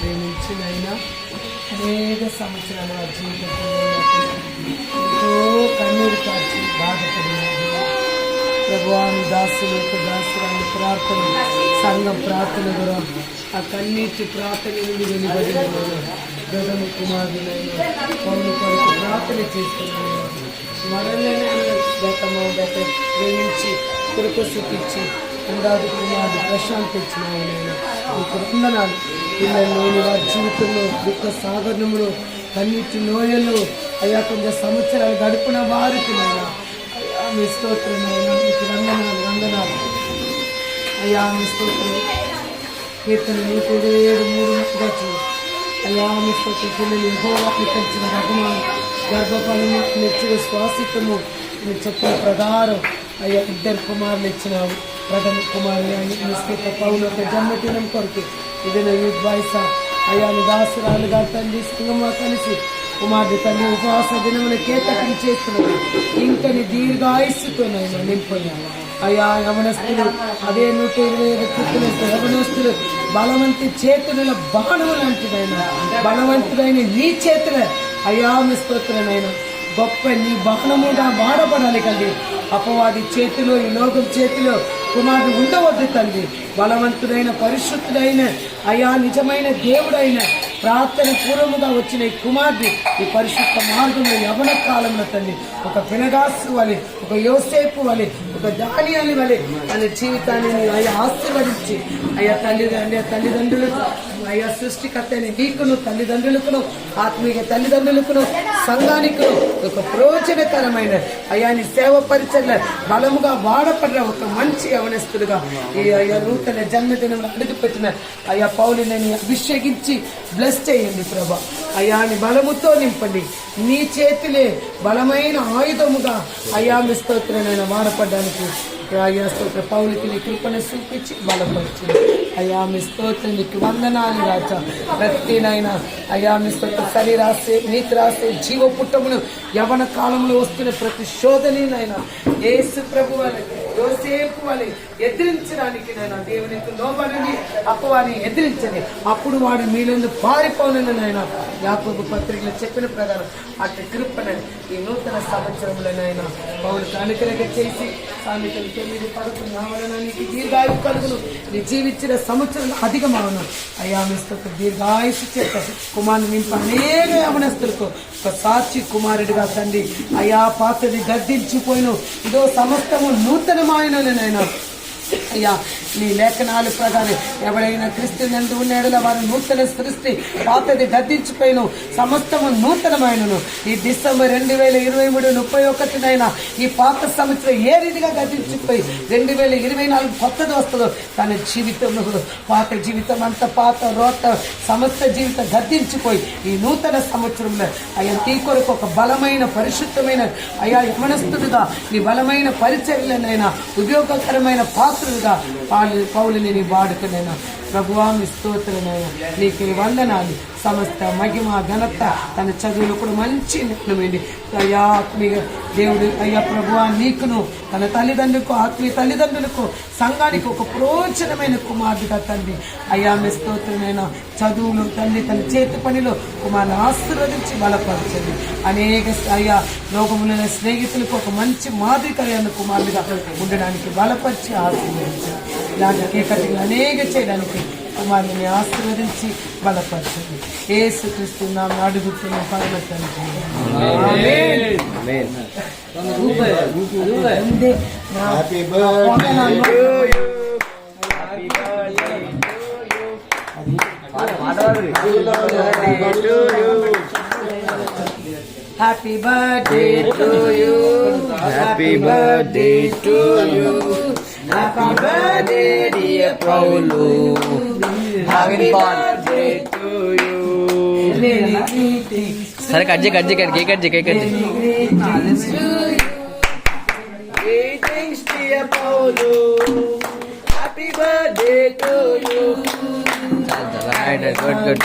ప్రేమించినైనా అనేక సంవత్సరాలు ఆ జీవితంలో ఎంతో కన్నీరు కాచి బాధపడినారు. ప్రభువాని దాసులు దాసురాని ప్రార్థన సంఘం ప్రార్థన కూడా ఆ కన్నీటి ప్రార్థన నుండి వెలువడిన గౌతమ కుమారులైన పౌరు కొరకు ప్రార్థన చేస్తున్నాను. మరణనే గత ప్రేమించి కొరకు సుఖించి అందాది కుమారుడు ప్రశాంతి ఇచ్చినాయన నీకు వందనాలు. పిల్లల్లోని వారి జీవితంలో దుఃఖ సాగరంలో కన్నీటి లోయలో అయ్యా కొంచెం సంవత్సరాలు గడిపిన వారికి నాయన అయ్యా మీ స్తోత్రమైనా మీకు వందనాలు అయ్యా మీ స్తోత్రం. కీర్తన 107:3 అయ్యా మీ స్తోత్రం. పిల్లలు యెహోవాకు కలిసిన రఘుమాను గర్భఫలము నెచ్చిన శ్వాసితము మీరు చెప్పిన ప్రకారం అయ్యా 2 కుమారులు ఇచ్చినావు. ప్రథమ కుమారుని నిశ్చిత పౌలు ఒక జన్మదినం కొరకు ఏదైనా యూత్ బాయ్స్ అయ్యా దాసురాలుగా తల్లి సంగమా కలిసి కుమారుడు తల్లి ఉపవాస దినమున కేతకం చేస్తున్నాడు. ఇంకని దీర్ఘాయుస్సుతోనైనా నింపొయ్యాను అయ్యా. యవనస్తులు అదే 120 యవనస్తులు బలవంతి చేతుల బాణము లాంటిదైనా బలవంతుడైన నీ చేతుల అయ్యా మీ స్తోత్రనైనా గొప్ప నీ బాణముగా వాడబడాలి కండి. అపవాది చేతిలో ఈ లోకం చేతిలో కుమారుడు ఉండవద్దు తండ్రి. బలవంతుడైన పరిశుద్ధుడైన అయా నిజమైన దేవుడైన ప్రార్థన పూర్వముగా వచ్చిన ఈ కుమారుడు ఈ పరిశుద్ధ మార్గంలో యవన కాలంలో తండ్రి ఒక పినగాసు వలె ఒక యోసేపు వలె ఒక దానియాలి వలె తన జీవితాన్ని అయ్యా ఆశీర్వదించి అయ్యా తల్లిదండ్రులకు అయ్యా సృష్టికర్త నీకును తల్లిదండ్రులకును ఆత్మీయ తల్లిదండ్రులకును సంఘానికి ఒక ప్రయోజనకరమైన అయ్యా నీ సేవ పరిచర్ల బలముగా వాడపడిన ఒక మంచి యవనస్తులుగా ఈ అయ్యా నూతన జన్మదినంలో అడుగుపెట్టిన అయ్యా పౌలుని అభిషేకించి బ్లెస్ చేయండి ప్రభా. అయ్యా నీ బలముతో నింపండి. నీ చేతిలే బలమైన ఆయుధముగా అయ్యా మీ స్తోత్రనైనా వాడపడడానికి అయ్యా స్తోత్ర పౌలికి నీ కృపను చూపించి బలపరిచింది. అయ్యా మీ స్తోత్రం నీకు వందనాలు రాజా. ప్రతినైనా అయ్యా మీ స్తోత్ర శరీరాశే నీతి రాసే జీవ పుట్టమును యవన కాలంలో వస్తున్న ప్రతి శోధనైనా యేసు ప్రభు వలె యోసేపు వలె ఎదిరించడానికి నైనా దేవునికి లోబడిని అపవాదిని ఎదిరించని అప్పుడు వాడు మీలో పారిపోనైనా యాకోబు పత్రికలో చెప్పిన ప్రకారం అట్టి కృపనని ఈ నూతన సంవత్సరంలోనైనా పౌరులకు అనుకరణ చేసి సామెతలు 9:11 నా వలన నీకు దీర్ఘాయువు కలుగును నీ జీవించిన సంవత్సరం అధికమవును. అయ్యా మిస్తు దీర్ఘాయుషు చేత కుమారుని నింప అనేక యవనస్తులకు ఒక సాక్షి కుమారుడిగా తండ్రి అయ్యా పాతది గద్దించిపోయిన ఇదో సమస్తము నూతనమైననైనా అయ్యా నీ లేఖనాల ప్రకారం ఎవరైనా క్రీస్తునందు ఉన్నాడో వారు నూతన సృష్టి పాతది గద్దించిపోయిన సమస్తము నూతనమైనను. ఈ డిసెంబర్ 2023 ఈ పాత సంవత్సరం ఏ రీతిగా గద్దించిపోయి 2024 కొత్తది వస్తుందో తన జీవితంలో పాత జీవితం అంతా పాత రోత సమస్త జీవితం గద్దించిపోయి ఈ నూతన సంవత్సరంలో అయ్యా నీ కొరకు ఒక బలమైన పరిశుద్ధమైన అయ్యా యమనస్తుడిగా నీ బలమైన పరిచర్యలనైనా ఉపయోగకరమైన పాత్రలుగా పౌలుని నీ వాడుకునైనా ప్రభువా మీ స్తోత్రనైనా నీకు వందనాలు. సమస్త మహిమ ఘనత తన చదువులు కూడా మంచి నిపుణమైంది అయ్యా ఆత్మీయ దేవుడు అయ్యా ప్రభువా నీకును తన తల్లిదండ్రులకు ఆత్మీయ తల్లిదండ్రులకు సంఘానికి ఒక ప్రోచనమైన కుమారుడిగా తండ్రి అయ్యా మీ స్తోత్రమైన చదువులు తండ్రి తన చేతి పనిలో కుమారుని ఆశీర్వదించి బలపరచండి. అనేక అయ్యా లోకములైన స్నేహితులకు ఒక మంచి మాదిరికరమైన కుమారుడిగా ఉండడానికి బలపరిచి ఆశీర్వదించండి. ఇలాంటి కేకటిలు అనేక చేయడానికి కుమారుని ఆశీర్వదించి బలపరచండి. యేసుక్రీస్తు నామమున అడుగుతున్నాం పరమ తండ్రి. Happy birthday to you, happy birthday to you, happy birthday dear Paul, happy birthday to you. సరే కట్ చేయి కేక్ కట్ చేయి Greetings dear Paulo, happy birthday to you. Good.